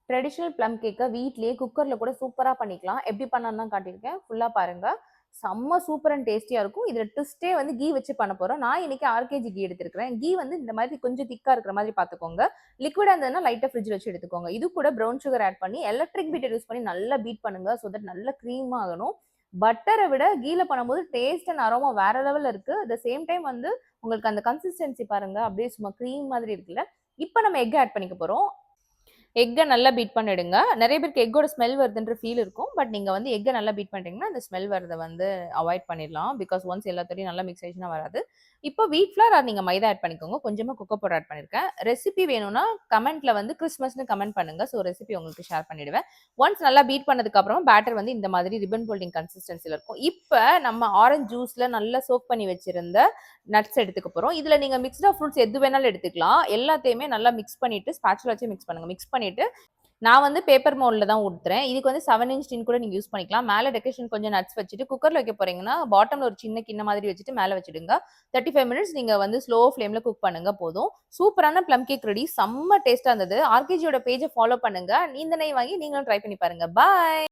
Traditional plum கேக்க வீட்லயே குக்கர்ல கூட சூப்பரா பண்ணிக்கலாம். எப்படி பண்ணலான்னு தான் காட்டியிருக்கேன். ஃபுல்லா பாருங்க. செம்ம சூப்பர் அண்ட் டேஸ்டியா இருக்கும். இதுல ட்விஸ்ட்டே வந்து கீ வச்சு பண்ண போறோம். நான் இன்னைக்கு 6 கேஜி கீ எடுத்திருக்கிறேன். கீ வந்து இந்த மாதிரி கொஞ்சம் திக்கா இருக்கிற மாதிரி பார்த்துக்கோங்க. லிக்விடா இருந்ததுன்னா லைட்டா ஃப்ரிட்ஜ்ல வச்சு எடுத்துக்கோங்க. இது கூட ப்ரவுன் சுகர் ஆட் பண்ணி எலக்ட்ரிக் பீட்டர் யூஸ் பண்ணி நல்லா பீட் பண்ணுங்க. ஸோ தட் நல்ல க்ரீமா ஆகணும். பட்டரை விட கீல பண்ணும்போது டேஸ்ட் அண்ட் அரோமா வேற லெவல்ல இருக்கு. அட் த சேம் டைம் வந்து உங்களுக்கு அந்த கன்சிஸ்டன்சி பாருங்க. அப்படியே சும்மா க்ரீம் மாதிரி இருக்குல்ல. இப்ப நம்ம எக் ஆட் பண்ணிக்க போறோம். எக்க நல்லா பீட் பண்ணிடுங்க. நெறைய பேருக்கு எக்கோட ஸ்மெல் வருதுன்ற ஃபீல் இருக்கும். பட் நீங்க வந்து எக்க நல்லா பீட் பண்ணிட்டீங்கன்னா, அந்த ஸ்மெல் வரத வந்து அவாய்ட் பண்ணிடலாம். பிகாஸ் ஒன்ஸ் எல்லாத்தோடையும் நல்லா மிக்ஸ் ஆயிடுச்சுன்னா வராது. இப்போ வீட் ஃப்ளார் ஆர் நீங்க மைதா ஆட் பண்ணிக்கோங்க. கொஞ்சமா கொக்கோ பவுடர் ஆட் பண்ணியிருக்கேன். ரெசிபி வேணும்னா கமெண்ட்ல வந்து கிறிஸ்மஸ்ன்னு கமெண்ட் பண்ணுங்க. ஸோ ரெசிபி உங்களுக்கு ஷேர் பண்ணிடுவேன். ஒன்ஸ் நல்லா பீட் பண்ணதுக்கு அப்புறம் பேட்டர் வந்து இந்த மாதிரி ரிப்பன் ஃபோல்டிங் கன்சிஸ்டன்சில இருக்கும். இப்ப நம்ம ஆரஞ்ச் ஜூஸ்ல நல்லா சோக் பண்ணி வச்சிருந்த நட்ஸ் எடுத்துக்க போறோம். இதுல நீங்க மிக்ஸ்ட் ஆஃப் ஃப்ரூட்ஸ் எது வேணாலும் எடுத்துக்கலாம். எல்லாத்தையுமே நல்லா மிக்ஸ் பண்ணிட்டு ஸ்பாச்சுலா வச்சு மிக்ஸ் பண்ணுங்க. மிக்ஸ் பண்ணிட்டு நான் வந்து பேப்பர் மோல்ட்ல தான் ஊத்துறேன். இதுக்கு வந்து 7 இன்ச் டின் கூட நீங்க யூஸ் பண்ணிக்கலாம். மேல டெக்கரேஷன் கொஞ்சம் நட்ஸ் வச்சுட்டு குக்கர்ல வைக்க போறீங்கன்னா, பாட்டம்ல ஒரு சின்ன கிண்ணம் மாதிரி வச்சுட்டு மேல வச்சுடுங்க. 35 மினிட்ஸ் நீங்க வந்து ஸ்லோ ஃப்ளேம்ல குக் பண்ணுங்க போதும். சூப்பரான ப்ளம் கேக் ரெடி. செம்ம டேஸ்ட்டா இருந்தது. ஆர்கேஜியோட பேஜ ஃபாலோ பண்ணுங்க. இந்த நெய் வாங்கி நீங்களும் ட்ரை பண்ணி பாருங்க. பாய்.